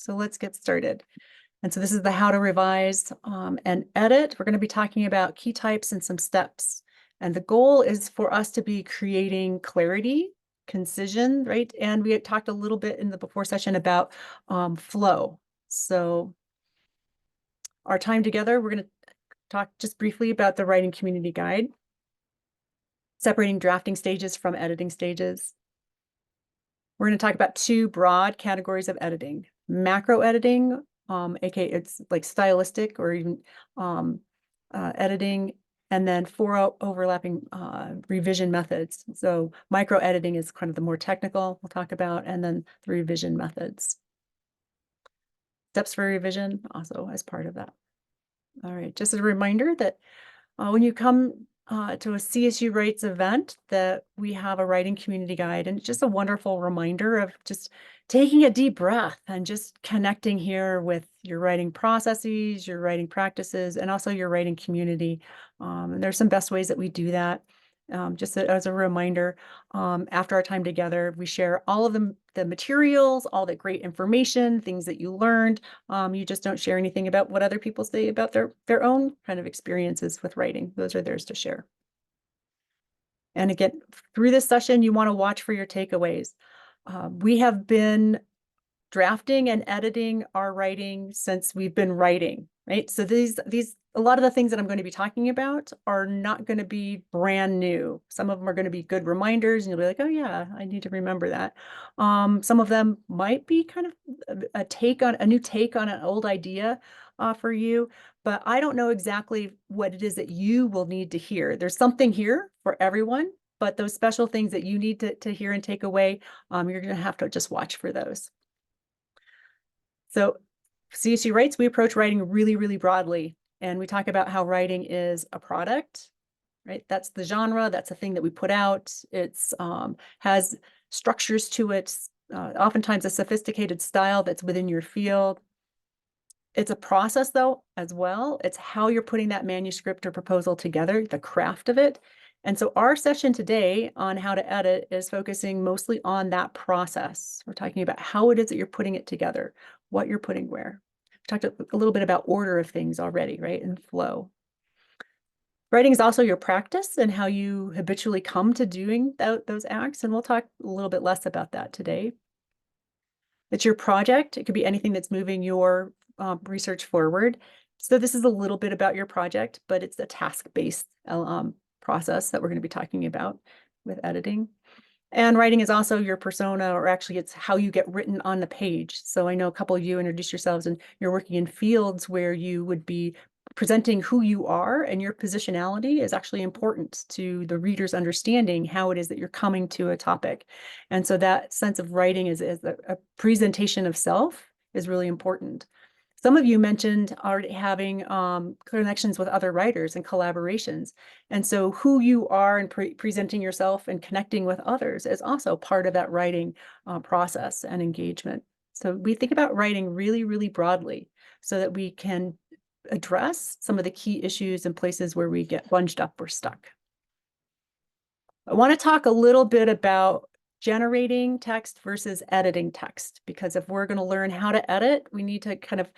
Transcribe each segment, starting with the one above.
So let's get started. And so this is the how to revise and edit. We're going to be talking about key types and some steps. And the goal is for us to be creating clarity, concision, right? And we had talked a little bit in the before session about flow. So our time together, we're going to talk just briefly about the writing community guide, separating drafting stages from editing stages. We're going to talk about two broad categories of editing: macro editing, aka it's like stylistic or even editing, and then four overlapping revision methods. So micro editing is kind of the more technical we'll talk about, and then the revision methods. Steps for revision also as part of that. All right, just as a reminder that when you come to a CSU Writes event, that we have a writing community guide, and it's just a wonderful reminder of just taking a deep breath and just connecting here with your writing processes, your writing practices, and also your writing community. And there's some best ways that we do that. Just as a reminder, after our time together, we share all of the materials, all the great information, things that you learned. You just don't share anything about what other people say about their own kind of experiences with writing. Those are theirs to share. And again, through this session, you want to watch for your takeaways. We have been drafting and editing our writing since we've been writing, right? So a lot of the things that I'm going to be talking about are not going to be brand new. Some of them are going to be good reminders, and you'll be like, oh yeah, I need to remember that. Some of them might be kind of a new take on an old idea for you, but I don't know exactly what it is that you will need to hear. There's something here for everyone, but those special things that you need to hear and take away, you're going to have to just watch for those. So CSU Writes, we approach writing really, really broadly. And we talk about how writing is a product, right? That's the genre. That's the thing that we put out. It's has structures to it, oftentimes a sophisticated style that's within your field. It's a process, though, as well. It's how you're putting that manuscript or proposal together, the craft of it. And so our session today on how to edit is focusing mostly on that process. We're talking about how it is that you're putting it together, what you're putting where. We talked a little bit about order of things already, right? And flow. Writing is also your practice and how you habitually come to doing those acts. And we'll talk a little bit less about that today. It's your project. It could be anything that's moving your research forward. So this is a little bit about your project, but it's a task-based process that we're going to be talking about with editing. And writing is also your persona, or actually it's how you get written on the page. So I know a couple of you introduced yourselves and you're working in fields where you would be presenting who you are, and your positionality is actually important to the reader's understanding how it is that you're coming to a topic. And so that sense of writing is a presentation of self is really important. Some of you mentioned already having connections with other writers and collaborations. And so who you are and presenting yourself and connecting with others is also part of that writing process and engagement. So we think about writing really, really broadly so that we can address some of the key issues and places where we get bunged up or stuck. I want to talk a little bit about generating text versus editing text, because if we're going to learn how to edit, we need to kind of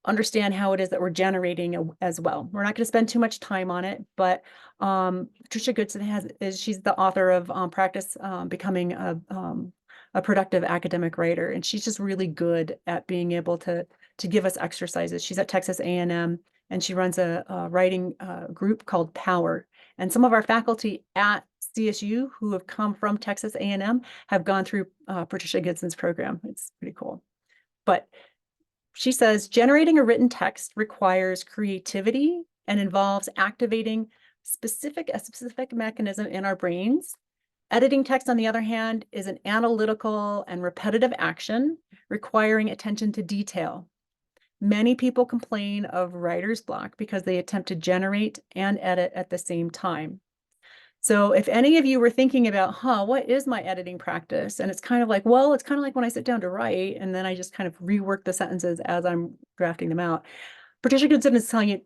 understand how it is that we're generating as well. We're not going to spend too much time on it, but Patricia Goodson she's the author of Practice Becoming a Productive Academic Writer, and she's just really good at being able to give us exercises. She's at Texas A&M, and she runs a writing group called Power. And some of our faculty at CSU who have come from Texas A&M have gone through Patricia Goodson's program. It's pretty cool. But she says, generating a written text requires creativity and involves activating a specific mechanism in our brains. Editing text, on the other hand, is an analytical and repetitive action requiring attention to detail. Many people complain of writer's block because they attempt to generate and edit at the same time. So if any of you were thinking about, what is my editing practice? And it's kind of like, well, it's kind of like when I sit down to write and then I just kind of rework the sentences as I'm drafting them out. Patricia Goodson is telling you,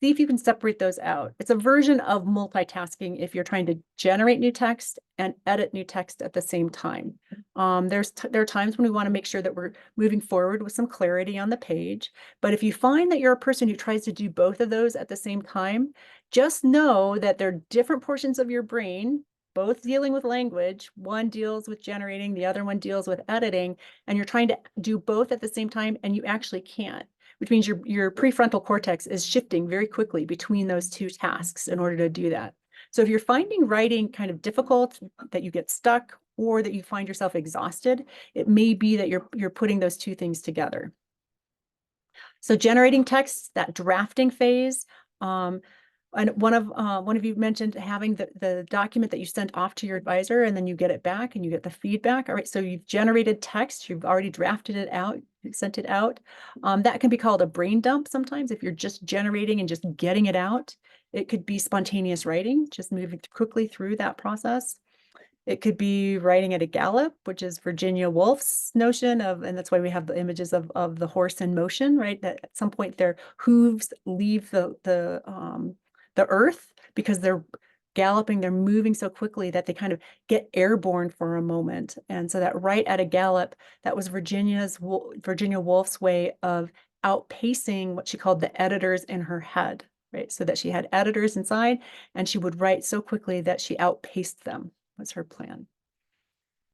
see if you can separate those out. It's a version of multitasking if you're trying to generate new text and edit new text at the same time. There are times when we want to make sure that we're moving forward with some clarity on the page. But if you find that you're a person who tries to do both of those at the same time, just know that there are different portions of your brain, both dealing with language. One deals with generating, the other one deals with editing, and you're trying to do both at the same time, and you actually can't, which means your prefrontal cortex is shifting very quickly between those two tasks in order to do that. So if you're finding writing kind of difficult, that you get stuck, or that you find yourself exhausted, it may be that you're putting those two things together. So generating text, that drafting phase, and one of you mentioned having the document that you sent off to your advisor, and then you get it back and you get the feedback. All right, so you've generated text, you've already drafted it out, sent it out. That can be called a brain dump sometimes if you're just generating and just getting it out. It could be spontaneous writing, just moving quickly through that process. It could be writing at a gallop, which is Virginia Woolf's notion of, and that's why we have the images of the horse in motion, right? That at some point their hooves leave the earth because they're galloping, they're moving so quickly that they kind of get airborne for a moment. And so that right at a gallop, that was Virginia Woolf's way of outpacing what she called the editors in her head, right? So that she had editors inside and she would write so quickly that she outpaced them, was her plan.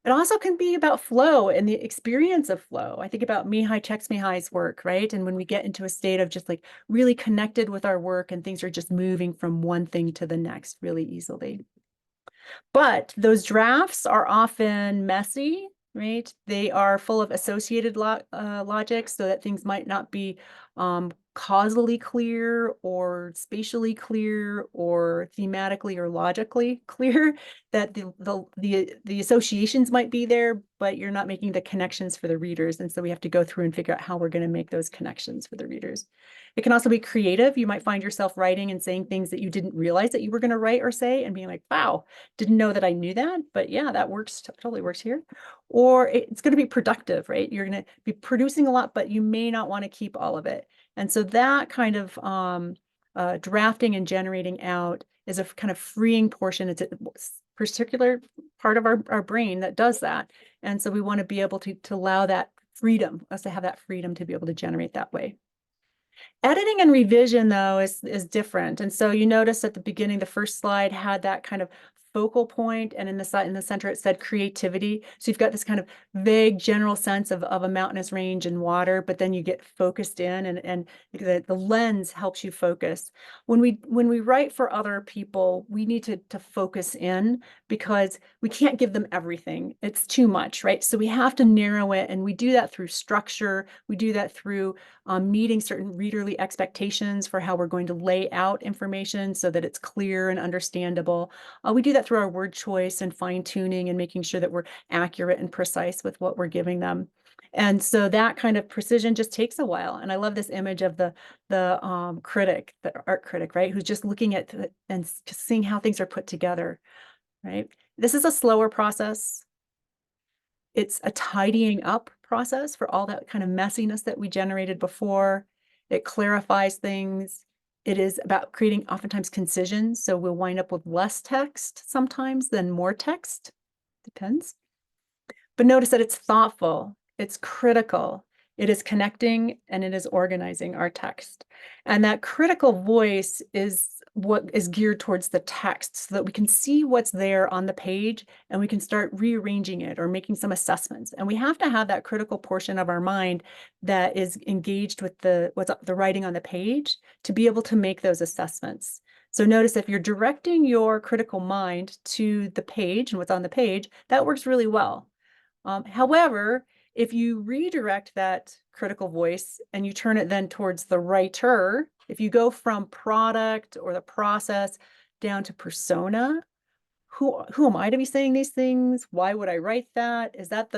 It also can be about flow and the experience of flow. I think about Mihai Csikszentmihalyi's work, right? And when we get into a state of just like really connected with our work and things are just moving from one thing to the next really easily. But those drafts are often messy, right? They are full of associated logic so that things might not be causally clear or spatially clear or thematically or logically clear, that the associations might be there, but you're not making the connections for the readers. And so we have to go through and figure out how we're going to make those connections for the readers. It can also be creative. You might find yourself writing and saying things that you didn't realize that you were going to write or say and being like, wow, didn't know that I knew that, but yeah, that works, totally works here. Or it's going to be productive, right? You're going to be producing a lot, but you may not want to keep all of it. And so that kind of drafting and generating out is a kind of freeing portion. It's a particular part of our brain that does that. And so we want to be able to allow that freedom, us to have that freedom to be able to generate that way. Editing and revision, though, is different. And so you notice at the beginning, the first slide had that kind of focal point, and in the center it said creativity. So you've got this kind of vague general sense of a mountainous range and water, but then you get focused in, and the lens helps you focus. When we write for other people, we need to focus in because we can't give them everything. It's too much, right? So we have to narrow it, and we do that through structure. We do that through meeting certain readerly expectations for how we're going to lay out information so that it's clear and understandable. We do that through our word choice and fine tuning and making sure that we're accurate and precise with what we're giving them. And so that kind of precision just takes a while. And I love this image of the critic, the art critic, right? Who's just looking at and seeing how things are put together, right? This is a slower process. It's a tidying up process for all that kind of messiness that we generated before. It clarifies things. It is about creating oftentimes concisions. So we'll wind up with less text sometimes than more text. Depends. But notice that it's thoughtful, it's critical, it is connecting, and it is organizing our text. And that critical voice is what is geared towards the text so that we can see what's there on the page and we can start rearranging it or making some assessments. And we have to have that critical portion of our mind that is engaged with the writing on the page to be able to make those assessments. So notice if you're directing your critical mind to the page and what's on the page, that works really well. However, if you redirect that critical voice and you turn it then towards the writer, if you go from product or the process down to persona, who am I to be saying these things? Why would I write that? Is that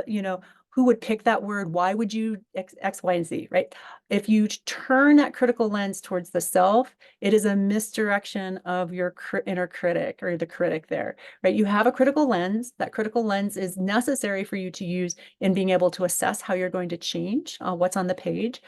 who would pick that word? Why would you X, Y, and Z, right? If you turn that critical lens towards the self, it is a misdirection of your inner critic or the critic there, right? You have a critical lens. That critical lens is necessary for you to use in being able to assess how you're going to change what's on the page.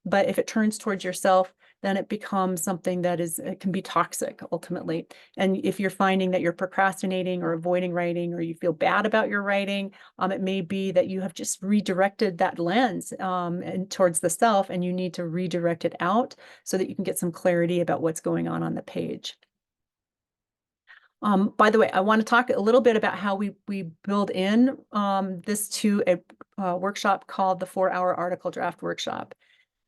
But if it turns towards yourself, then it becomes something that it can be toxic ultimately. And if you're finding that you're procrastinating or avoiding writing, or you feel bad about your writing, it may be that you have just redirected that lens and towards the self, and you need to redirect it out so that you can get some clarity about what's going on the page. By the way, I want to talk a little bit about how we build in this to a workshop called the 4-Hour Article Draft Workshop.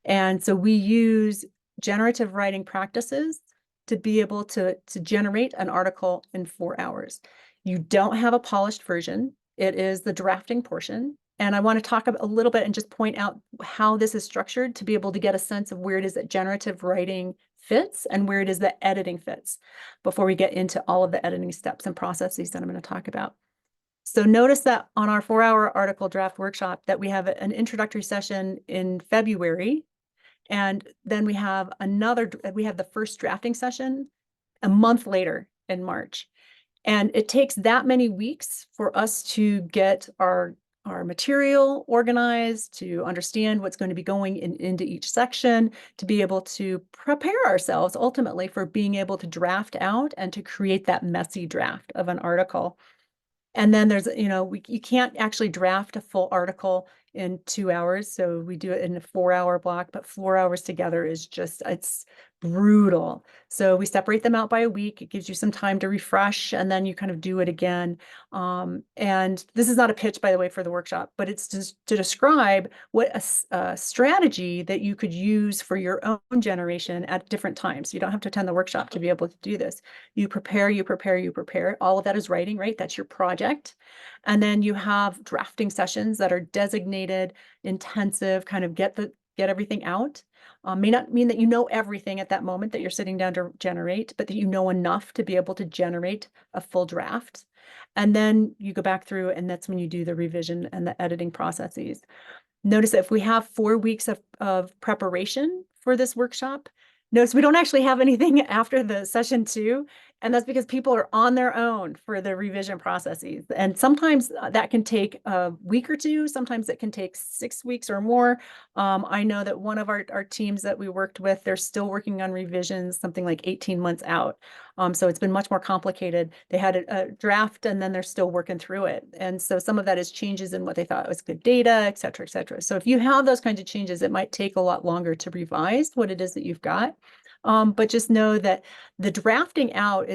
And so we use generative writing practices to be able to generate an article in 4 hours. You don't have a polished version. It is the drafting portion. And I want to talk a little bit and just point out how this is structured to be able to get a sense of where it is that generative writing fits and where it is that editing fits before we get into all of the editing steps and processes that I'm going to talk about. So notice that on our 4-hour article draft workshop that we have an introductory session in February, and then we have the first drafting session a month later in March. And it takes that many weeks for us to get our material organized, to understand what's going to be going into each section, to be able to prepare ourselves ultimately for being able to draft out and to create that messy draft of an article. And then there's, you can't actually draft a full article in 2 hours. So we do it in a 4-hour block, but 4 hours together is it's brutal. So we separate them out by a week. It gives you some time to refresh, and then you kind of do it again. And this is not a pitch, by the way, for the workshop, but it's just to describe what a strategy that you could use for your own generation at different times. You don't have to attend the workshop to be able to do this. You prepare, you prepare, you prepare. All of that is writing, right? That's your project. And then you have drafting sessions that are designated, intensive, kind of get everything out. May not mean that you know everything at that moment that you're sitting down to generate, but that you know enough to be able to generate a full draft. And then you go back through, and that's when you do the revision and the editing processes. Notice that if we have 4 weeks of preparation for this workshop, notice we don't actually have anything after the session 2. And that's because people are on their own for the revision processes. And sometimes that can take a week or two. Sometimes it can take 6 weeks or more. I know that one of our teams that we worked with, they're still working on revisions, something like 18 months out. So it's been much more complicated. They had a draft, and then they're still working through it. And so some of that is changes in what they thought was good data, et cetera, et cetera. So if you have those kinds of changes, it might take a lot longer to revise what it is that you've got. But just know that the drafting out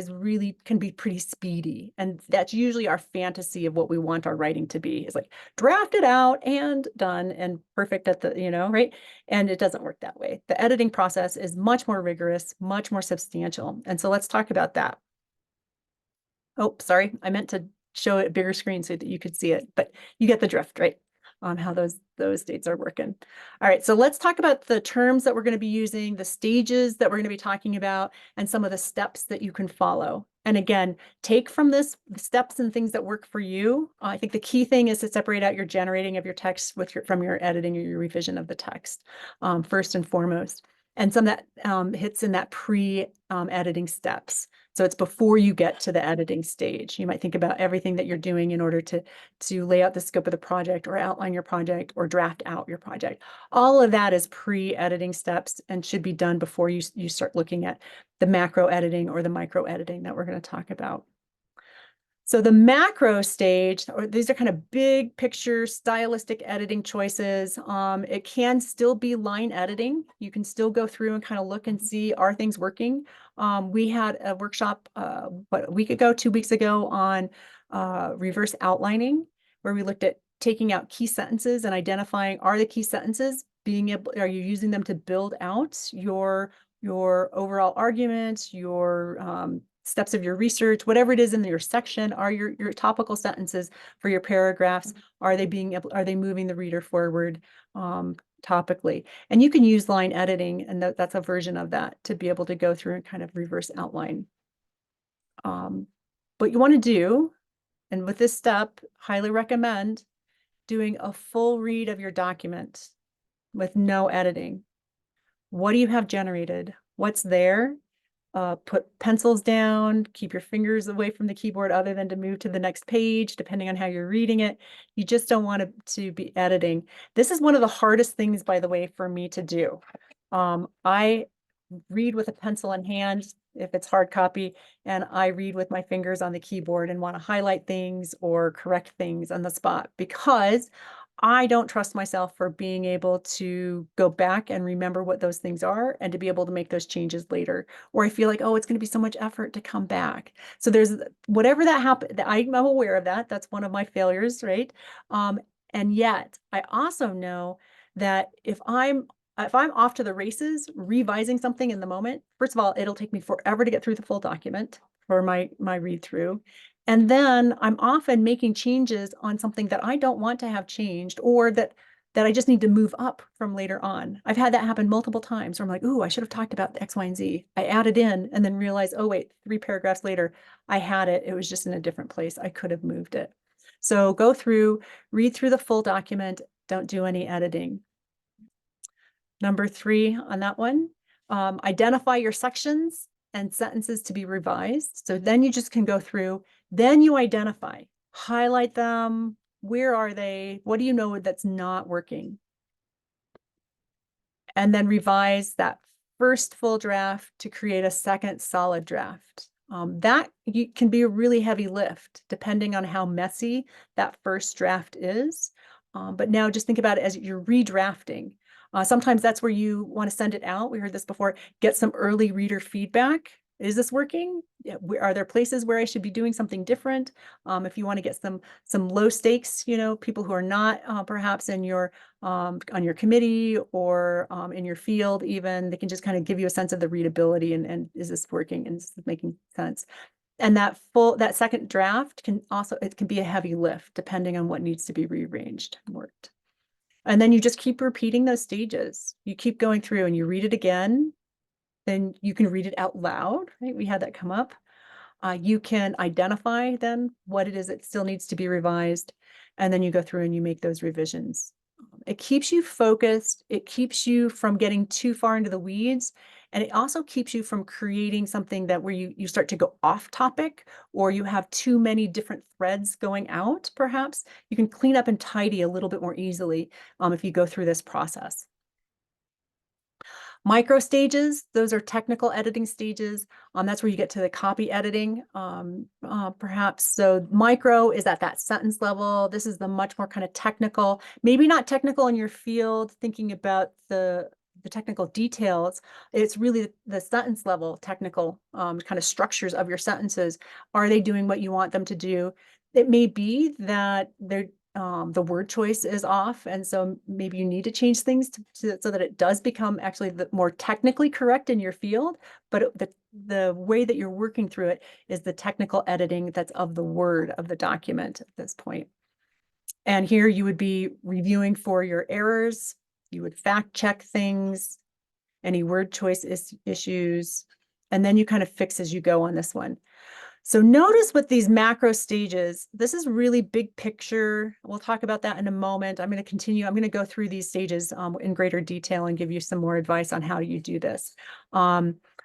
can be pretty speedy. And that's usually our fantasy of what we want our writing to be. It's like draft it out and done and perfect at the, right? And it doesn't work that way. The editing process is much more rigorous, much more substantial. And so let's talk about that. Oh, sorry. I meant to show it a bigger screen so that you could see it, but you get the drift, right? On how those dates are working. All right, so let's talk about the terms that we're going to be using, the stages that we're going to be talking about, and some of the steps that you can follow. And again, take from this the steps and things that work for you. I think the key thing is to separate out your generating of your text from your editing or your revision of the text, first and foremost. And some that hits in that pre-editing steps. So it's before you get to the editing stage. You might think about everything that you're doing in order to lay out the scope of the project, or outline your project, or draft out your project. All of that is pre-editing steps and should be done before you start looking at the macro editing or the micro editing that we're going to talk about. So the macro stage, or these are kind of big picture stylistic editing choices. It can still be line editing. You can still go through and kind of look and see, are things working? We had a workshop a week ago, 2 weeks ago, on reverse outlining, where we looked at taking out key sentences and identifying, are the key sentences are you using them to build out your overall argument, your steps of your research, whatever it is in your section, are your topical sentences for your paragraphs, are they moving the reader forward topically? And you can use line editing, and that's a version of that, to be able to go through and kind of reverse outline. What you want to do, and with this step, highly recommend doing a full read of your document with no editing. What do you have generated? What's there? Put pencils down, keep your fingers away from the keyboard other than to move to the next page, depending on how you're reading it. You just don't want to be editing. This is one of the hardest things, by the way, for me to do. I read with a pencil in hand if it's hard copy, and I read with my fingers on the keyboard and want to highlight things or correct things on the spot because I don't trust myself for being able to go back and remember what those things are and to be able to make those changes later. Or I feel like, oh, it's going to be so much effort to come back. So there's whatever that happened, I'm aware of that. That's one of my failures, right? And yet I also know that if I'm off to the races, revising something in the moment, first of all, it'll take me forever to get through the full document for my read through. And then I'm often making changes on something that I don't want to have changed or that I just need to move up from later on. I've had that happen multiple times where I'm like, ooh, I should have talked about X, Y, and Z. I added in and then realized, oh, wait, 3 paragraphs later, I had it. It was just in a different place. I could have moved it. So go through, read through the full document. Don't do any editing. Number 3 on that one, identify your sections and sentences to be revised. So then you just can go through, then you identify, highlight them. Where are they? What do you know that's not working? And then revise that first full draft to create a second solid draft. That can be a really heavy lift depending on how messy that first draft is. But now just think about it as you're redrafting. Sometimes that's where you want to send it out. We heard this before, get some early reader feedback. Is this working? Are there places where I should be doing something different? If you want to get some low stakes, people who are not perhaps in your on your committee or in your field even, they can just kind of give you a sense of the readability and is this working and is this making sense? And that second draft it can be a heavy lift depending on what needs to be rearranged and worked. And then you just keep repeating those stages. You keep going through and you read it again, then you can read it out loud, right? We had that come up. You can identify then what it is that still needs to be revised, and then you go through and you make those revisions. It keeps you focused. It keeps you from getting too far into the weeds. And it also keeps you from creating something that where you start to go off topic or you have too many different threads going out, perhaps. You can clean up and tidy a little bit more easily if you go through this process. Micro stages, those are technical editing stages. That's where you get to the copy editing, perhaps. So micro is at that sentence level. This is the much more kind of technical, maybe not technical in your field, thinking about the technical details. It's really the sentence level technical kind of structures of your sentences. Are they doing what you want them to do? It may be that the word choice is off, and so maybe you need to change things so that it does become actually the more technically correct in your field. But the way that you're working through it is the technical editing that's of the word of the document at this point. And here you would be reviewing for your errors. You would fact check things, any word choice issues, and then you kind of fix as you go on this one. So notice with these macro stages, this is really big picture. We'll talk about that in a moment. I'm going to continue. I'm going to go through these stages in greater detail and give you some more advice on how you do this.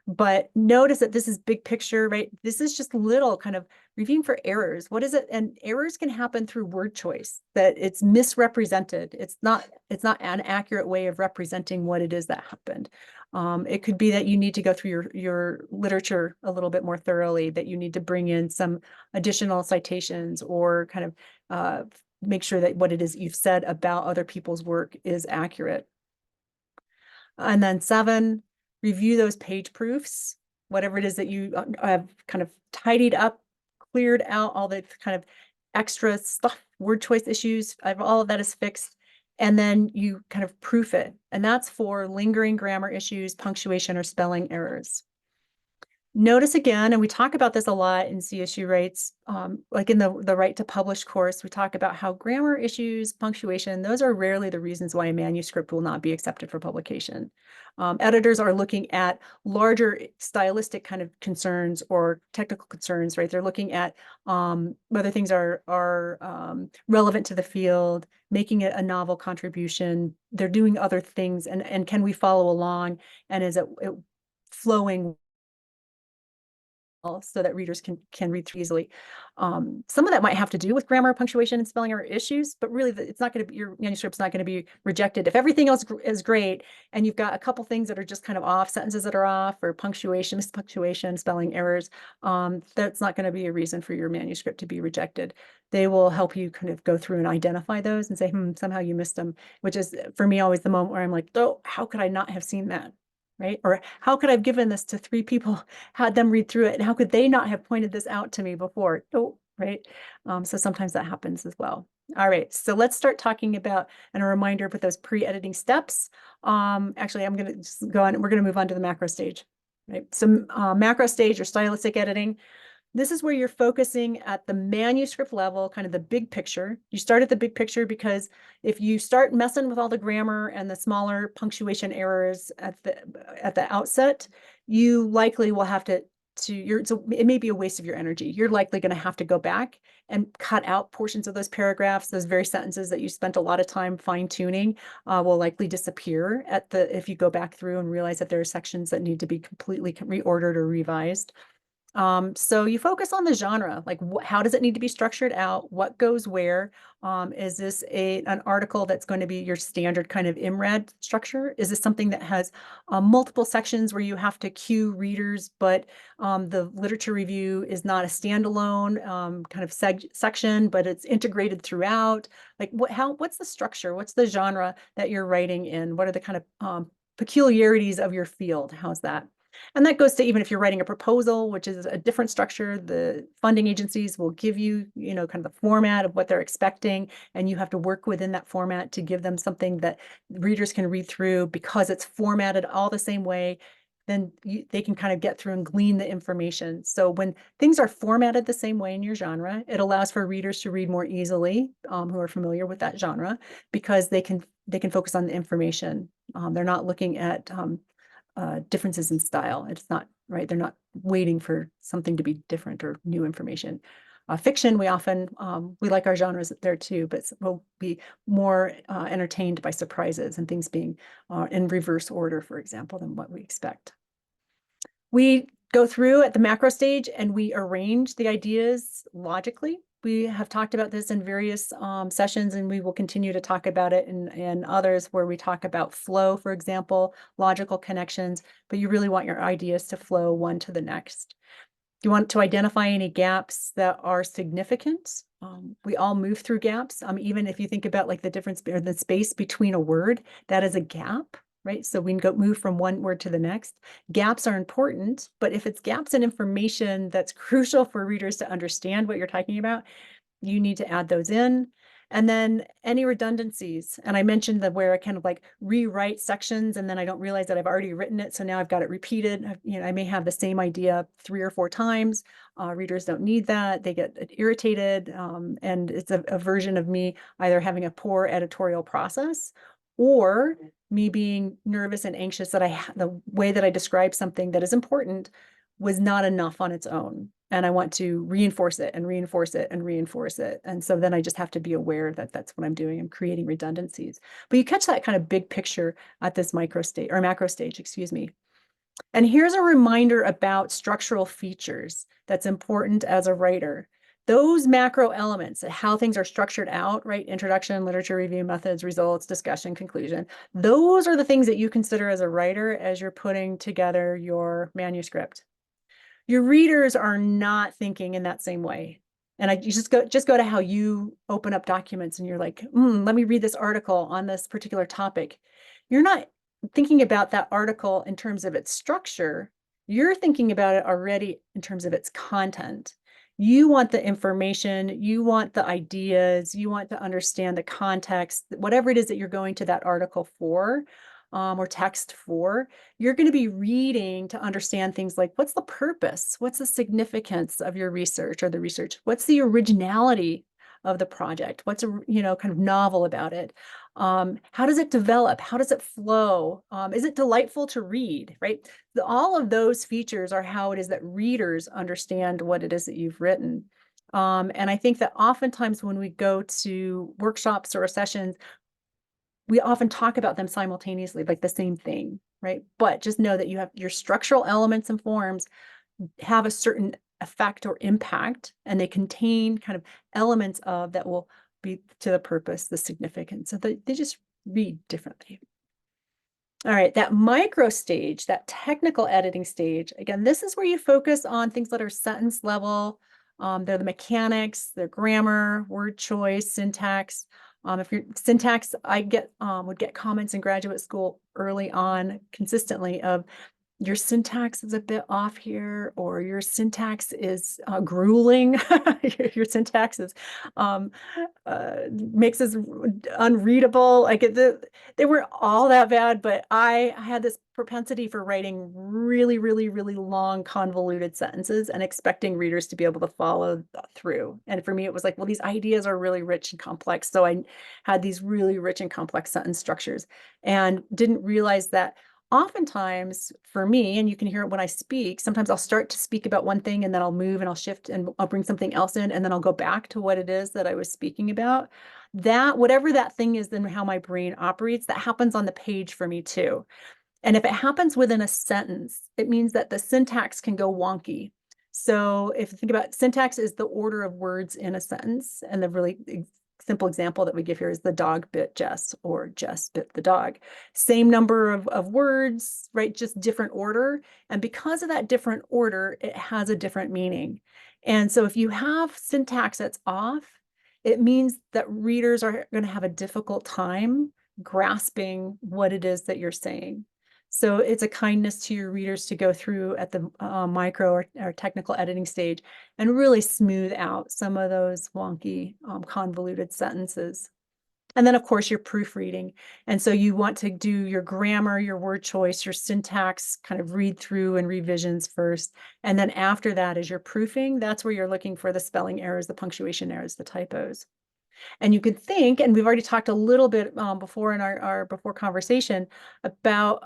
But notice that this is big picture, right? This is just little kind of reviewing for errors. What is it? And errors can happen through word choice, that it's misrepresented. It's not an accurate way of representing what it is that happened. It could be that you need to go through your literature a little bit more thoroughly, that you need to bring in some additional citations or kind of make sure that what it is you've said about other people's work is accurate. And then 7, review those page proofs, whatever it is that you have kind of tidied up, cleared out all the kind of extra stuff, word choice issues, all of that is fixed. And then you kind of proof it. And that's for lingering grammar issues, punctuation, or spelling errors. Notice again, and we talk about this a lot in CSU rates, like in the right to publish course, we talk about how grammar issues, punctuation, those are rarely the reasons why a manuscript will not be accepted for publication. Editors are looking at larger stylistic kind of concerns or technical concerns, right? They're looking at whether things are relevant to the field, making it a novel contribution. They're doing other things, and can we follow along? And is it flowing so that readers can read through easily. Some of that might have to do with grammar, punctuation, and spelling error issues, but really it's not going to be, your manuscript's not going to be rejected. If everything else is great and you've got a couple things that are just kind of off, sentences that are off, or punctuation, mispunctuation, spelling errors, that's not going to be a reason for your manuscript to be rejected. They will help you kind of go through and identify those and say, somehow you missed them, which is for me always the moment where I'm like, oh, how could I not have seen that? Right? Or how could I have given this to 3 people, had them read through it, and how could they not have pointed this out to me before? Oh, right. So sometimes that happens as well. All right, so let's start talking about, and a reminder with those pre-editing steps. Actually, I'm going to just go on, we're going to move on to the macro stage. Right. So macro stage or stylistic editing. This is where you're focusing at the manuscript level, kind of the big picture. You start at the big picture because if you start messing with all the grammar and the smaller punctuation errors at the outset, you likely will have to so it may be a waste of your energy. You're likely going to have to go back and cut out portions of those paragraphs. Those very sentences that you spent a lot of time fine tuning will likely disappear if you go back through and realize that there are sections that need to be completely reordered or revised. So you focus on the genre, like how does it need to be structured out? What goes where? Is this an article that's going to be your standard kind of IMRAD structure? Is this something that has multiple sections where you have to cue readers, but the literature review is not a standalone kind of section, but it's integrated throughout? Like what's the structure? What's the genre that you're writing in? What are the kind of peculiarities of your field? How's that? And that goes to even if you're writing a proposal, which is a different structure, the funding agencies will give you, kind of the format of what they're expecting, and you have to work within that format to give them something that readers can read through because it's formatted all the same way. Then they can kind of get through and glean the information. So when things are formatted the same way in your genre, it allows for readers to read more easily, who are familiar with that genre, because they can focus on the information. They're not looking at differences in style. It's not, right? They're not waiting for something to be different or new information. Fiction, we often, we like our genres there too, but we'll be more entertained by surprises and things being in reverse order, for example, than what we expect. We go through at the macro stage and we arrange the ideas logically. We have talked about this in various sessions, and we will continue to talk about it in others where we talk about flow, for example, logical connections, but you really want your ideas to flow one to the next. You want to identify any gaps that are significant. We all move through gaps. Even if you think about like the difference or the space between a word, that is a gap, right? So we can move from one word to the next. Gaps are important, but if it's gaps in information that's crucial for readers to understand what you're talking about, you need to add those in. And then any redundancies. And I mentioned that where I kind of like rewrite sections and then I don't realize that I've already written it. So now I've got it repeated. I may have the same idea 3 or 4 times. Readers don't need that. They get irritated. And it's a version of me either having a poor editorial process or me being nervous and anxious that the way that I describe something that is important was not enough on its own. And I want to reinforce it and reinforce it and reinforce it. And so then I just have to be aware that that's what I'm doing. I'm creating redundancies. But you catch that kind of big picture at this micro stage or macro stage, excuse me. And here's a reminder about structural features that's important as a writer. Those macro elements, how things are structured out, right? Introduction, literature review, methods, results, discussion, conclusion. Those are the things that you consider as a writer as you're putting together your manuscript. Your readers are not thinking in that same way. And you just go to how you open up documents and you're like, let me read this article on this particular topic. You're not thinking about that article in terms of its structure. You're thinking about it already in terms of its content. You want the information, you want the ideas, you want to understand the context, whatever it is that you're going to that article for. Or text for, you're going to be reading to understand things like what's the purpose? What's the significance of your research or the research? What's the originality of the project? What's kind of novel about it? How does it develop? How does it flow? Is it delightful to read, right? All of those features are how it is that readers understand what it is that you've written. And I think that oftentimes when we go to workshops or sessions, we often talk about them simultaneously, like the same thing, right? But just know that you have your structural elements and forms have a certain effect or impact, and they contain kind of elements of that will be to the purpose, the significance. So they just read differently. All right, that micro stage, that technical editing stage, again, this is where you focus on things that are sentence level. They're the mechanics, their grammar, word choice, syntax. If your syntax, I would get comments in graduate school early on consistently of your syntax is a bit off here, or your syntax is grueling. Your syntax is makes us unreadable. Like they weren't all that bad, but I had this propensity for writing really, really, really long, convoluted sentences and expecting readers to be able to follow through. And for me, it was like, well, these ideas are really rich and complex. So I had these really rich and complex sentence structures and didn't realize that oftentimes for me, and you can hear it when I speak, sometimes I'll start to speak about one thing and then I'll move and I'll shift and I'll bring something else in and then I'll go back to what it is that I was speaking about. That, whatever that thing is, then how my brain operates, that happens on the page for me too. And if it happens within a sentence, it means that the syntax can go wonky. So if you think about syntax is the order of words in a sentence, and the really simple example that we give here is the dog bit Jess, or Jess bit the dog. Same number of words, right? Just different order. And because of that different order, it has a different meaning. And so if you have syntax that's off, it means that readers are going to have a difficult time grasping what it is that you're saying. So it's a kindness to your readers to go through at the micro or technical editing stage and really smooth out some of those wonky, convoluted sentences. And then, of course, your proofreading. And so you want to do your grammar, your word choice, your syntax, kind of read through and revisions first. And then after that is your proofing. That's where you're looking for the spelling errors, the punctuation errors, the typos. And you could think, and we've already talked a little bit before in our before conversation about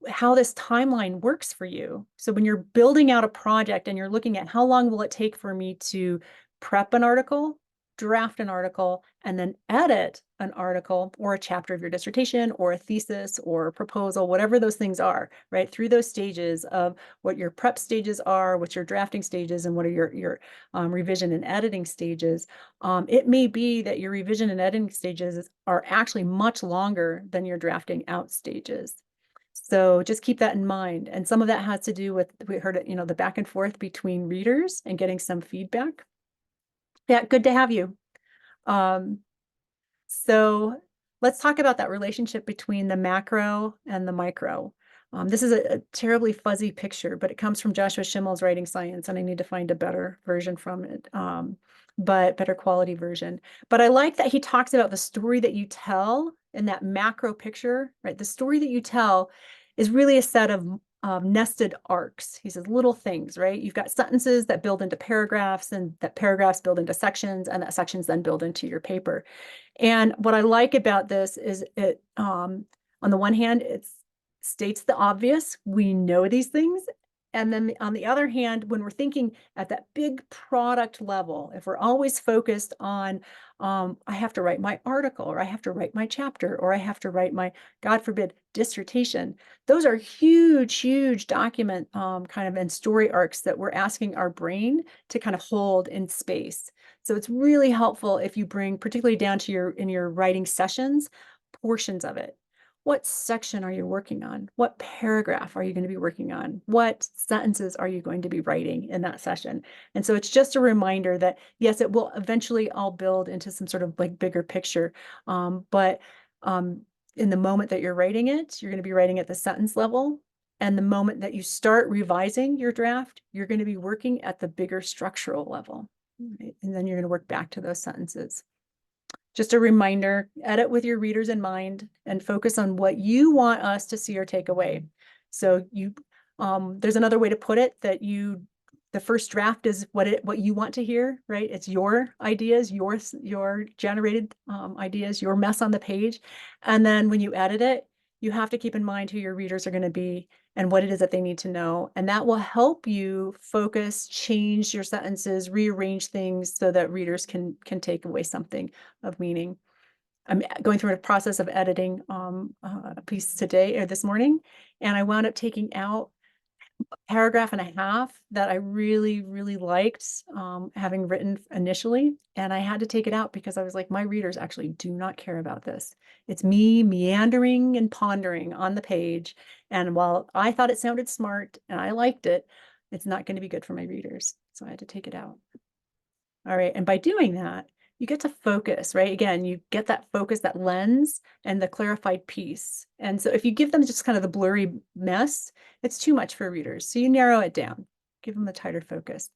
how this timeline works for you. So when you're building out a project and you're looking at how long will it take for me to prep an article, draft an article, and then edit an article or a chapter of your dissertation or a thesis or a proposal, whatever those things are, right? Through those stages of what your prep stages are, what your drafting stages, and what are your revision and editing stages. It may be that your revision and editing stages are actually much longer than your drafting out stages. So just keep that in mind. And some of that has to do with, we heard it, the back and forth between readers and getting some feedback. Yeah, good to have you. So let's talk about that relationship between the macro and the micro. This is a terribly fuzzy picture, but it comes from Joshua Schimmel's Writing Science, and I need to find a better version from it, but better quality version. But I like that he talks about the story that you tell in that macro picture, right? The story that you tell is really a set of nested arcs. He says little things, right? You've got sentences that build into paragraphs, and that paragraphs build into sections, and that sections then build into your paper. And what I like about this is it, on the one hand, it states the obvious. We know these things. And then on the other hand, when we're thinking at that big product level, if we're always focused on, I have to write my article, or I have to write my chapter, or I have to write my, God forbid, dissertation, those are huge, huge document kind of and story arcs that we're asking our brain to kind of hold in space. So it's really helpful if you bring, particularly down to in your writing sessions, portions of it. What section are you working on? What paragraph are you going to be working on? What sentences are you going to be writing in that session? And so it's just a reminder that, yes, it will eventually all build into some sort of like bigger picture. But in the moment that you're writing it, you're going to be writing at the sentence level. And the moment that you start revising your draft, you're going to be working at the bigger structural level. Right? And then you're going to work back to those sentences. Just a reminder, edit with your readers in mind and focus on what you want us to see or take away. So there's another way to put it, that the first draft is what you want to hear, right? It's your ideas, your generated ideas, your mess on the page. And then when you edit it, you have to keep in mind who your readers are going to be and what it is that they need to know. And that will help you focus, change your sentences, rearrange things so that readers can take away something of meaning. I'm going through a process of editing a piece today or this morning, and I wound up taking out paragraph and a half that I really, really liked, having written initially. And I had to take it out because I was like, my readers actually do not care about this. It's me meandering and pondering on the page. And while I thought it sounded smart and I liked it, it's not going to be good for my readers. So I had to take it out. All right. And by doing that, you get to focus, right? Again, you get that focus, that lens, and the clarified piece. And so if you give them just kind of the blurry mess, it's too much for readers. So you narrow it down, give them a tighter focus.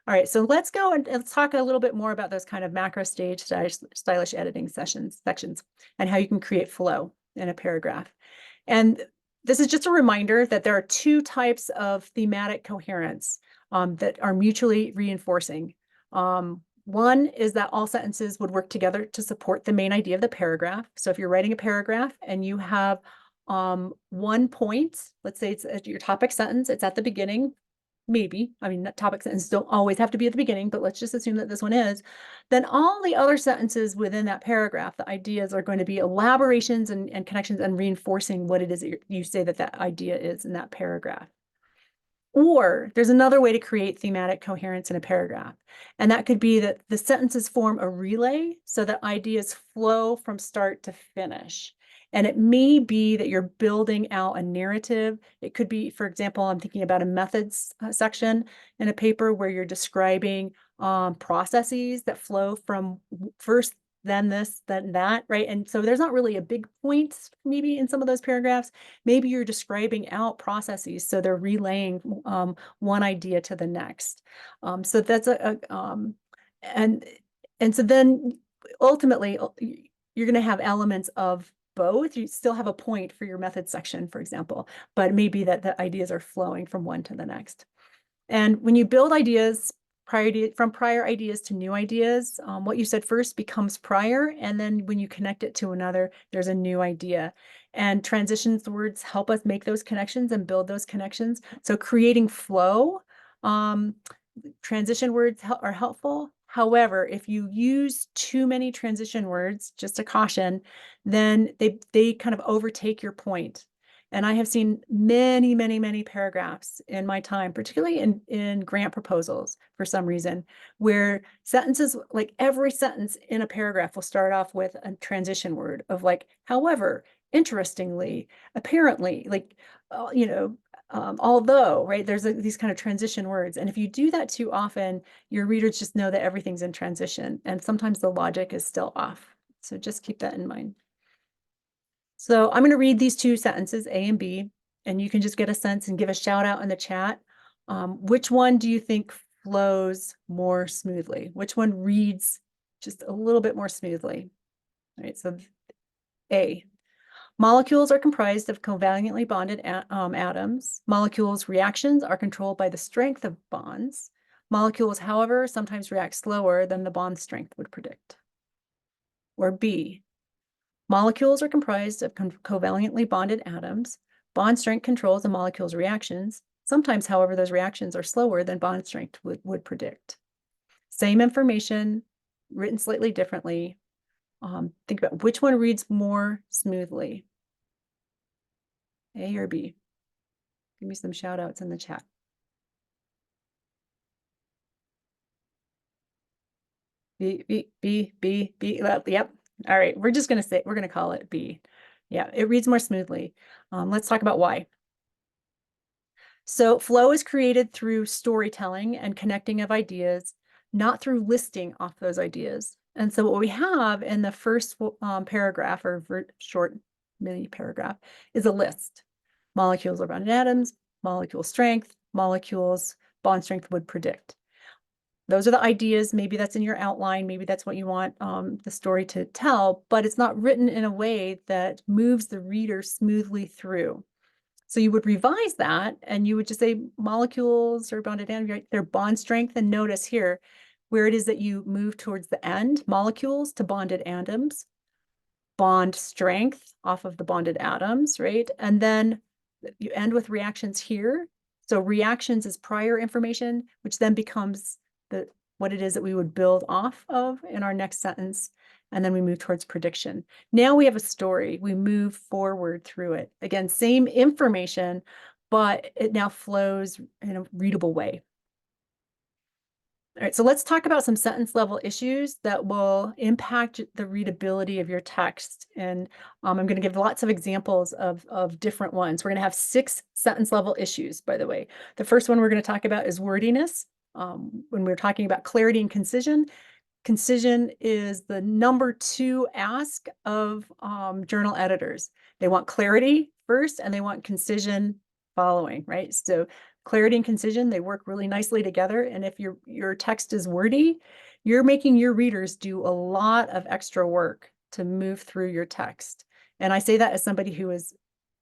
All right, so let's go and let's talk a little bit more about those kind of macro stage stylish editing sections and how you can create flow in a paragraph. And this is just a reminder that there are two types of thematic coherence that are mutually reinforcing. One is that all sentences would work together to support the main idea of the paragraph. So if you're writing a paragraph and you have one point, let's say it's your topic sentence, it's at the beginning, maybe, I mean, topic sentences don't always have to be at the beginning, but let's just assume that this one is, then all the other sentences within that paragraph, the ideas are going to be elaborations and connections and reinforcing what it is that you say that that idea is in that paragraph. Or there's another way to create thematic coherence in a paragraph. And that could be that the sentences form a relay so that ideas flow from start to finish. And it may be that you're building out a narrative. It could be, for example, I'm thinking about a methods section in a paper where you're describing processes that flow from first, then this, then that, right? And so there's not really a big point maybe in some of those paragraphs. Maybe you're describing out processes, so they're relaying one idea to the next. So that's and so then ultimately you're going to have elements of both. You still have a point for your method section, for example, but maybe that the ideas are flowing from one to the next. And when you build ideas from prior ideas to new ideas, what you said first becomes prior. And then when you connect it to another, there's a new idea. And transitions words help us make those connections and build those connections. So creating flow, transition words are helpful. However, if you use too many transition words, just a caution, then they kind of overtake your point. And I have seen many, many, many paragraphs in my time, particularly in grant proposals for some reason, where sentences, like every sentence in a paragraph will start off with a transition word of like, however, interestingly, apparently, like, although, right, there's these kind of transition words. And if you do that too often, your readers just know that everything's in transition. And sometimes the logic is still off. So just keep that in mind. So I'm going to read these two sentences, A and B, and you can just get a sense and give a shout out in the chat. Which one do you think flows more smoothly? Which one reads just a little bit more smoothly? All right, so A. Molecules are comprised of covalently bonded atoms. Molecules' reactions are controlled by the strength of bonds. Molecules, however, sometimes react slower than the bond strength would predict. Or B. Molecules are comprised of covalently bonded atoms. Bond strength controls the molecule's reactions. Sometimes, however, those reactions are slower than bond strength would predict. Same information, written slightly differently. Think about which one reads more smoothly, A or B? Give me some shout outs in the chat. B. Well, yep. All right, we're going to call it B. Yeah, it reads more smoothly. Let's talk about why. So flow is created through storytelling and connecting of ideas, not through listing off those ideas. And so what we have in the first paragraph or short mini paragraph is a list. Molecules are bonded atoms, molecule strength, molecules bond strength would predict. Those are the ideas. Maybe that's in your outline. Maybe that's what you want the story to tell, but it's not written in a way that moves the reader smoothly through. So you would revise that and you would just say molecules are bonded atoms, their bond strength. And notice here where it is that you move towards the end, molecules to bonded atoms, bond strength off of the bonded atoms, right? And then you end with reactions here. So reactions is prior information, which then becomes what it is that we would build off of in our next sentence. And then we move towards prediction. Now we have a story. We move forward through it. Again, same information, but it now flows in a readable way. All right, so let's talk about some sentence level issues that will impact the readability of your text. And I'm going to give lots of examples of different ones. We're going to have 6 sentence level issues, by the way. The first one we're going to talk about is wordiness. When we're talking about clarity and concision, concision is the number 2 ask of journal editors. They want clarity first and they want concision following, right? So clarity and concision, they work really nicely together. And if your text is wordy, you're making your readers do a lot of extra work to move through your text. And I say that as somebody who is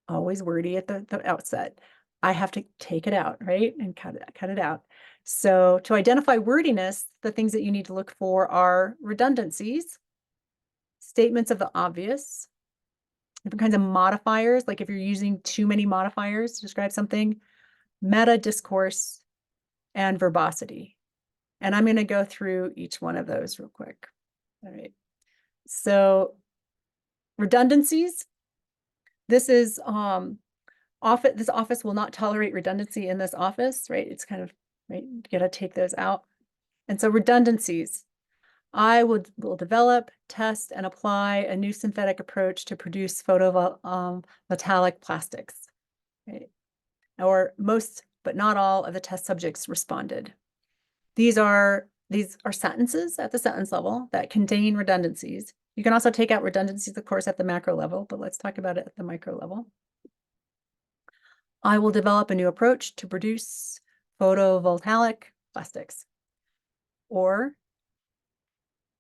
always wordy at the outset. I have to take it out, right? And cut it out. So to identify wordiness, the things that you need to look for are redundancies, statements of the obvious, different kinds of modifiers, like if you're using too many modifiers to describe something, meta discourse, and verbosity. And I'm going to go through each one of those real quick. All right. So redundancies, this is this office will not tolerate redundancy in this office, right? It's kind of, right, you got to take those out. And so redundancies, I will develop, test, and apply a new synthetic approach to produce photovoltaic plastics, right? Or most, but not all of the test subjects responded. These are sentences at the sentence level that contain redundancies. You can also take out redundancies, of course, at the macro level, but let's talk about it at the micro level. I will develop a new approach to produce photovoltaic plastics. Or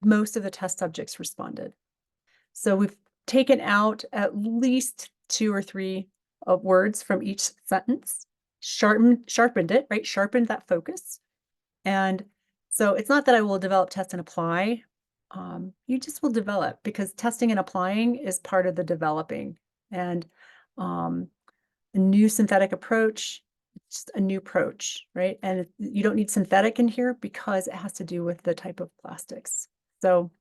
most of the test subjects responded. So we've taken out at least 2 or 3 words from each sentence, sharpened it, right? Sharpened that focus. And so it's not that I will develop, test, and apply. You just will develop, because testing and applying is part of the developing. And a new synthetic approach, just a new approach, right? And you don't need synthetic in here because it has to do with the type of plastics. So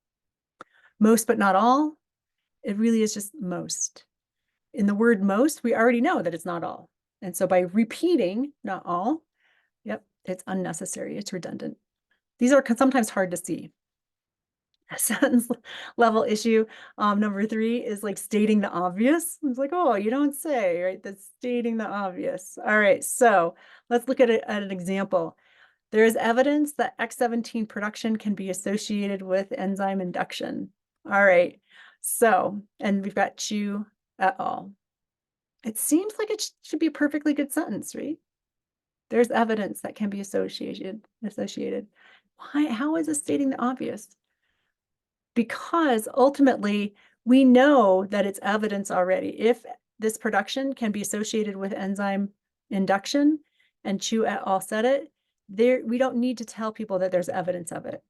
most, but not all, it really is just most. In the word most, we already know that it's not all. And so by repeating not all, yep, it's unnecessary, it's redundant. These are sometimes hard to see. A sentence level issue number 3 is like stating the obvious. It's like, oh, you don't say, right? That's stating the obvious. All right, so let's look at an example. There is evidence that X17 production can be associated with enzyme induction. All right, so, and we've got Chu et al. It seems like it should be a perfectly good sentence, right? There's evidence that can be associated. Why? How is it stating the obvious? Because ultimately, we know that it's evidence already. If this production can be associated with enzyme induction, and Chu et al. Said it, we don't need to tell people that there's evidence of it.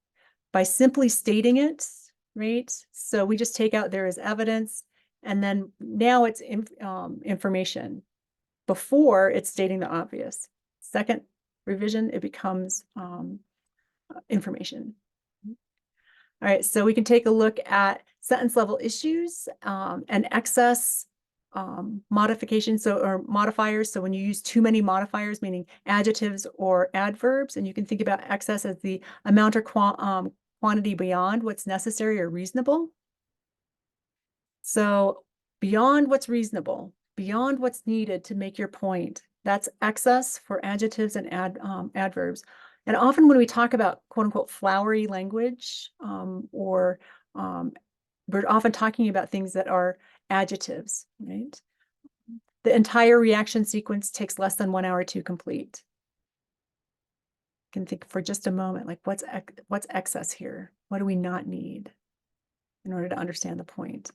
By simply stating it, right? So we just take out there is evidence, and then now it's information. Before, it's stating the obvious. Second revision, it becomes information. All right, so we can take a look at sentence level issues and excess modifications, or modifiers. So when you use too many modifiers, meaning adjectives or adverbs, and you can think about excess as the amount or quantity beyond what's necessary or reasonable. So beyond what's reasonable, beyond what's needed to make your point, that's excess for adjectives and adverbs. And often when we talk about quote unquote flowery language, we're often talking about things that are adjectives, right? The entire reaction sequence takes less than 1 hour to complete. You can think for just a moment, like what's excess here? What do we not need in order to understand the point?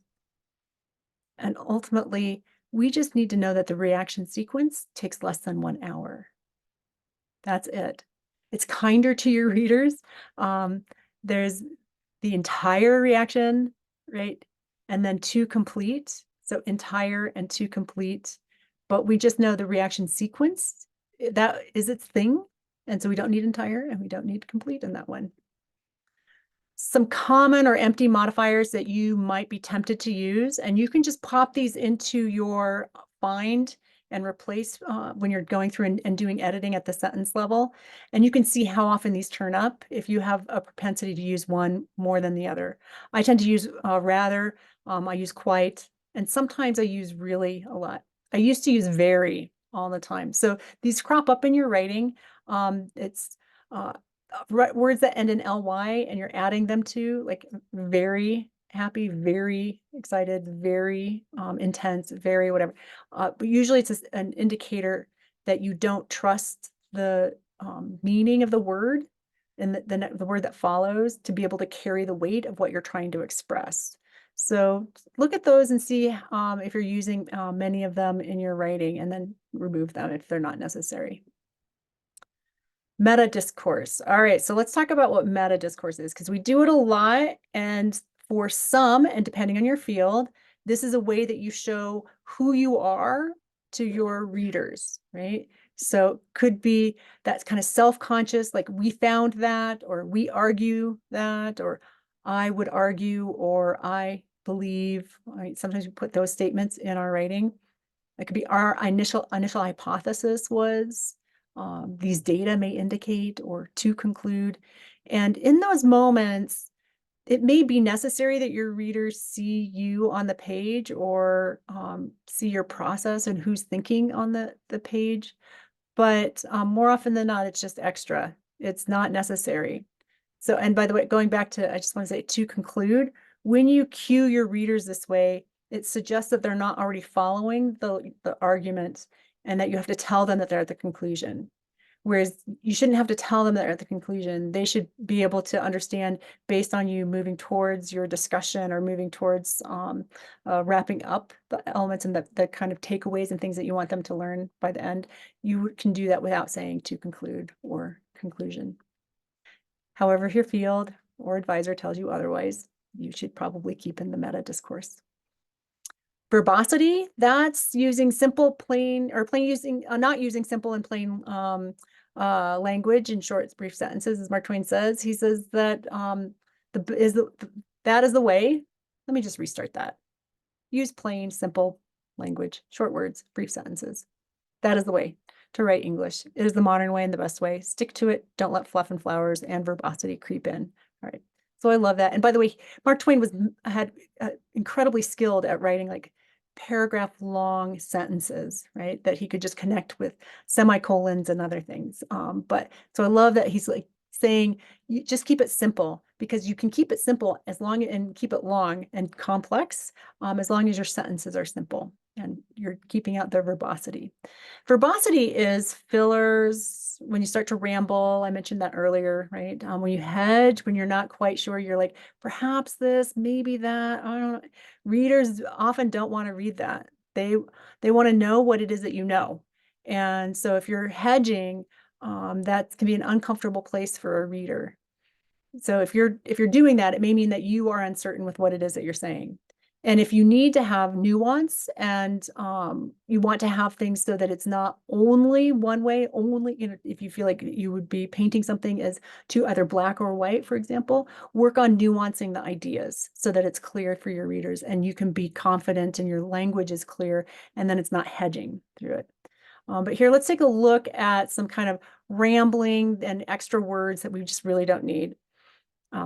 And ultimately, we just need to know that the reaction sequence takes less than 1 hour. That's it. It's kinder to your readers. There's the entire reaction, right? And then to complete. So entire and to complete. But we just know the reaction sequence, that is its thing. And so we don't need entire and we don't need complete in that one. Some common or empty modifiers that you might be tempted to use, and you can just pop these into your find and replace when you're going through and doing editing at the sentence level. And you can see how often these turn up if you have a propensity to use one more than the other. I tend to use rather, I use quite, and sometimes I use really a lot. I used to use very all the time. So these crop up in your writing. It's words that end in ly, and you're adding them to like very happy, very excited, very intense, very whatever. But usually it's an indicator that you don't trust the meaning of the word and the word that follows to be able to carry the weight of what you're trying to express. So look at those and see if you're using many of them in your writing, and then remove them if they're not necessary. Meta discourse. All right, so let's talk about what meta discourse is, because we do it a lot. And for some, and depending on your field, this is a way that you show who you are to your readers, right? So could be that's kind of self-conscious, like we found that, or we argue that, or I would argue, or I believe, right? Sometimes we put those statements in our writing. It could be our initial hypothesis was, these data may indicate, or to conclude. And in those moments, it may be necessary that your readers see you on the page, or see your process and who's thinking on the page. But more often than not, it's just extra. It's not necessary. So, and by the way, going back to, I just want to say, to conclude, when you cue your readers this way, it suggests that they're not already following the argument, and that you have to tell them that they're at the conclusion. Whereas you shouldn't have to tell them that they're at the conclusion. They should be able to understand based on you moving towards your discussion, or moving towards wrapping up the elements and the kind of takeaways and things that you want them to learn by the end. You can do that without saying to conclude or conclusion. However, if your field or advisor tells you otherwise, you should probably keep in the meta discourse. Verbosity, that's using simple, plain, or plain using, not using simple and plain language in short, brief sentences, as Mark Twain says. He says that that is the way. Let me just restart that. Use plain, simple language, short words, brief sentences. That is the way to write English. It is the modern way and the best way. Stick to it. Don't let fluff and flowers and verbosity creep in. All right. So I love that. And by the way, Mark Twain had incredibly skilled at writing like paragraph long sentences, right? That he could just connect with semicolons and other things. But so I love that he's like saying, you just keep it simple, because you can keep it simple as long and keep it long and complex, as long as your sentences are simple and you're keeping out the verbosity. Verbosity is fillers when you start to ramble. I mentioned that earlier, right? When you hedge, when you're not quite sure, you're like, perhaps this, maybe that. I don't know. Readers often don't want to read that. They want to know what it is that you know. And so if you're hedging, that can be an uncomfortable place for a reader. So if you're doing that, it may mean that you are uncertain with what it is that you're saying. And if you need to have nuance, and you want to have things so that it's not only one way, only, if you feel like you would be painting something as to either black or white, for example, work on nuancing the ideas so that it's clear for your readers and you can be confident and your language is clear, and then it's not hedging through it. But here, let's take a look at some kind of rambling and extra words that we just really don't need.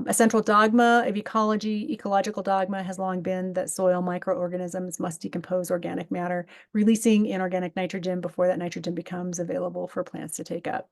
A central dogma of ecological dogma, has long been that soil microorganisms must decompose organic matter, releasing inorganic nitrogen before that nitrogen becomes available for plants to take up.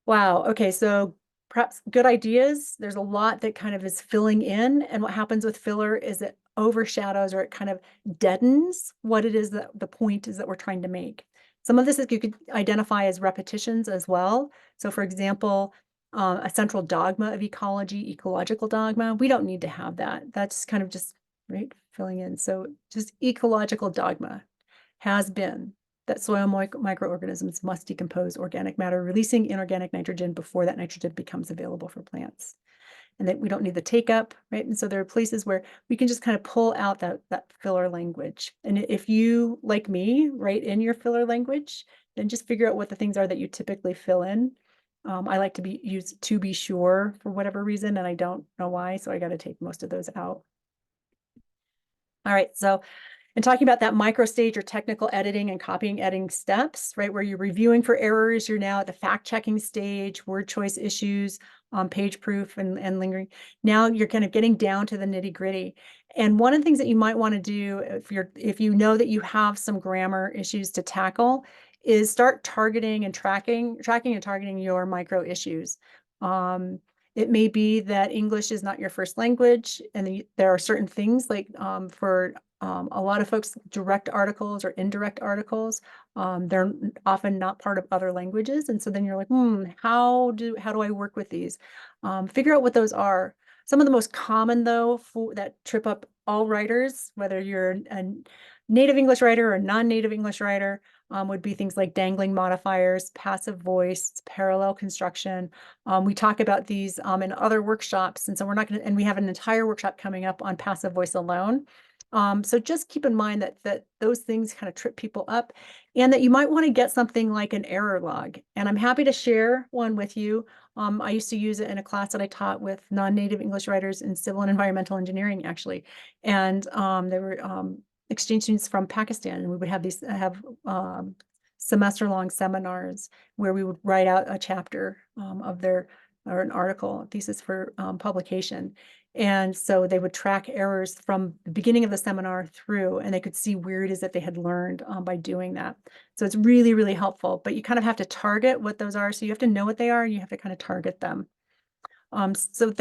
Wow. Okay. So perhaps good ideas. There's a lot that kind of is filling in. And what happens with filler is it overshadows, or it kind of deadens what it is that the point is that we're trying to make. Some of this is you could identify as repetitions as well. So for example, a central dogma of ecological dogma, we don't need to have that. That's kind of just, right, filling in. So just ecological dogma has been that soil microorganisms must decompose organic matter, releasing inorganic nitrogen before that nitrogen becomes available for plants. And that we don't need the take up, right? And so there are places where we can just kind of pull out that filler language. And if you, like me, write in your filler language, then just figure out what the things are that you typically fill in. I like to use to be sure for whatever reason, and I don't know why, so I got to take most of those out. All right, so And talking about that micro stage or technical editing and copying editing steps, right, where you're reviewing for errors, you're now at the fact checking stage, word choice issues, page proof and lingering. Now you're kind of getting down to the nitty gritty. And one of the things that you might want to do if you know that you have some grammar issues to tackle is start targeting and tracking and targeting your micro issues. It may be that English is not your first language, and there are certain things like for a lot of folks, direct articles or indirect articles, they're often not part of other languages. And so then you're like, how do I work with these? Figure out what those are. Some of the most common, though, that trip up all writers, whether you're a native English writer or a non-native English writer, would be things like dangling modifiers, passive voice, parallel construction. We talk about these in other workshops, and so we're not going to, and we have an entire workshop coming up on passive voice alone. So just keep in mind that those things kind of trip people up, and that you might want to get something like an error log. And I'm happy to share one with you. I used to use it in a class that I taught with non-native English writers in civil and environmental engineering, actually. And they were exchange students from Pakistan, and we would have semester-long seminars where we would write out a chapter of their or an article, a thesis for publication. And so they would track errors from the beginning of the seminar through, and they could see where it is that they had learned by doing that. So it's really, really helpful, but you kind of have to target what those are. So you have to know what they are, and you have to kind of target them. So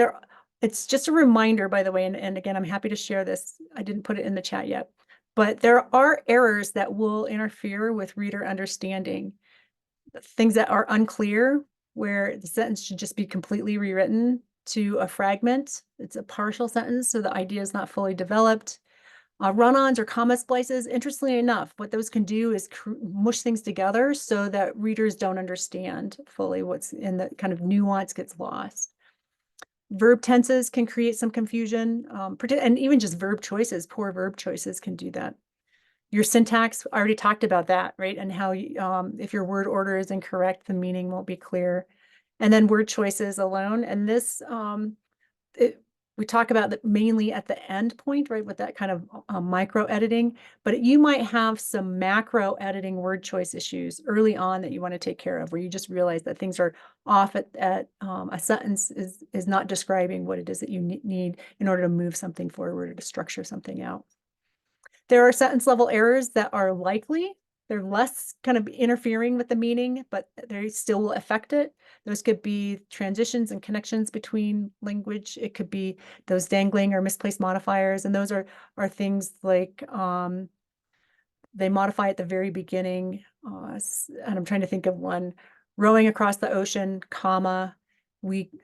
it's just a reminder, by the way, and again, I'm happy to share this. I didn't put it in the chat yet, but there are errors that will interfere with reader understanding. Things that are unclear, where the sentence should just be completely rewritten to a fragment. It's a partial sentence, so the idea is not fully developed. Run-ons or comma splices, interestingly enough, what those can do is mush things together so that readers don't understand fully what's in the kind of nuance gets lost. Verb tenses can create some confusion, and even just verb choices, poor verb choices can do that. Your syntax, I already talked about that, right? And how if your word order is incorrect, the meaning won't be clear. And then word choices alone. And this, we talk about that mainly at the end point, right? With that kind of micro editing, but you might have some macro editing word choice issues early on that you want to take care of, where you just realize that things are off at a sentence is not describing what it is that you need in order to move something forward or to structure something out. There are sentence level errors that are likely. They're less kind of interfering with the meaning, but they still will affect it. Those could be transitions and connections between language. It could be those dangling or misplaced modifiers. And those are things like they modify at the very beginning. And I'm trying to think of one. Rowing across the ocean, comma,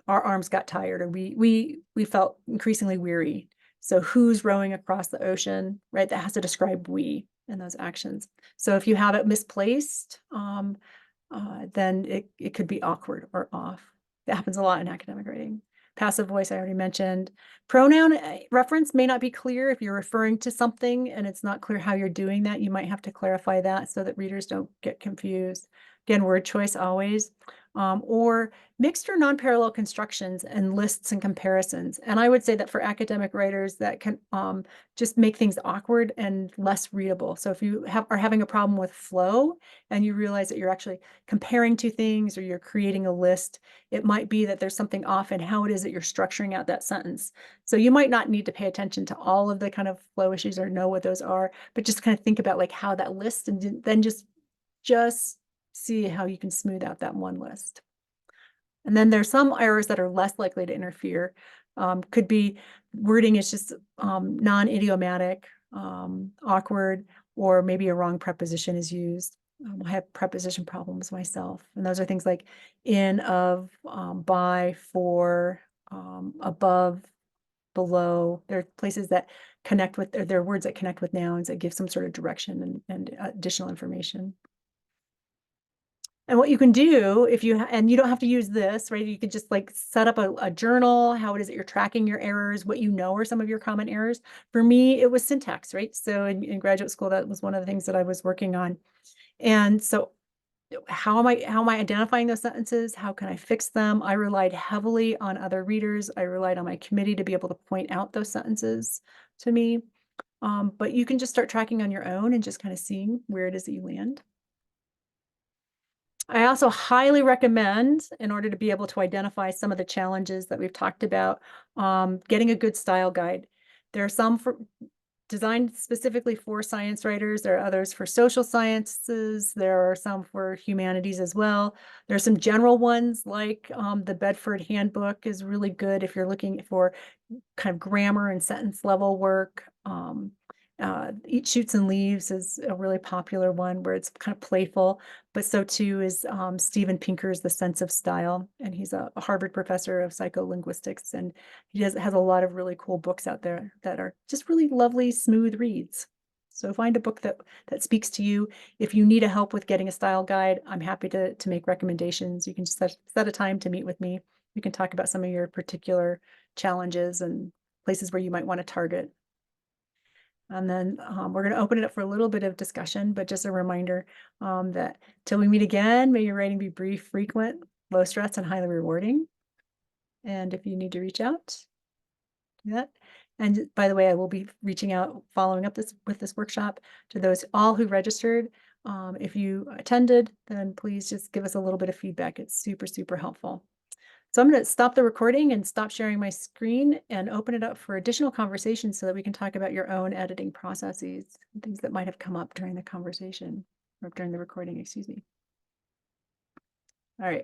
our arms got tired, or we felt increasingly weary. So who's rowing across the ocean, right? That has to describe we in those actions. So if you have it misplaced, then it could be awkward or off. That happens a lot in academic writing. Passive voice, I already mentioned. Pronoun reference may not be clear if you're referring to something and it's not clear how you're doing that. You might have to clarify that so that readers don't get confused. Again, word choice always. Or mixed or non-parallel constructions and lists and comparisons. And I would say that for academic writers, that can just make things awkward and less readable. So if you are having a problem with flow and you realize that you're actually comparing two things or you're creating a list, it might be that there's something off in how it is that you're structuring out that sentence. So you might not need to pay attention to all of the kind of flow issues or know what those are, but just kind of think about like how that list, and then just see how you can smooth out that one list. And then there's some errors that are less likely to interfere. Could be wording is just non-idiomatic, awkward, or maybe a wrong preposition is used. I have preposition problems myself. And those are things like in, of, by, for, above, below. There are places that connect with, there are words that connect with nouns that give some sort of direction and additional information. And what you can do if you, and you don't have to use this, right? You could just like set up a journal, how it is that you're tracking your errors, what you know are some of your common errors. For me, it was syntax, right? So in graduate school, that was one of the things that I was working on. And so how am I identifying those sentences? How can I fix them? I relied heavily on other readers. I relied on my committee to be able to point out those sentences to me. But you can just start tracking on your own and just kind of seeing where it is that you land. I also highly recommend, in order to be able to identify some of the challenges that we've talked about, getting a good style guide. There are some designed specifically for science writers. There are others for social sciences. There are some for humanities as well. There are some general ones like the Bedford Handbook is really good if you're looking for kind of grammar and sentence level work. Eat Shoots and Leaves is a really popular one where it's kind of playful, but so too is Steven Pinker's The Sense of Style, and he's a Harvard professor of psycholinguistics, and he has a lot of really cool books out there that are just really lovely, smooth reads. So find a book that speaks to you. If you need a help with getting a style guide, I'm happy to make recommendations. You can just set a time to meet with me. We can talk about some of your particular challenges and places where you might want to target. And then we're going to open it up for a little bit of discussion, but just a reminder that till we meet again, may your writing be brief, frequent, low stress, and highly rewarding. And if you need to reach out, do that. And by the way, I will be reaching out, following up with this workshop to those all who registered. If you attended, then please just give us a little bit of feedback. It's super, super helpful. So I'm going to stop the recording and stop sharing my screen and open it up for additional conversations so that we can talk about your own editing processes and things that might have come up during the conversation or during the recording, excuse me.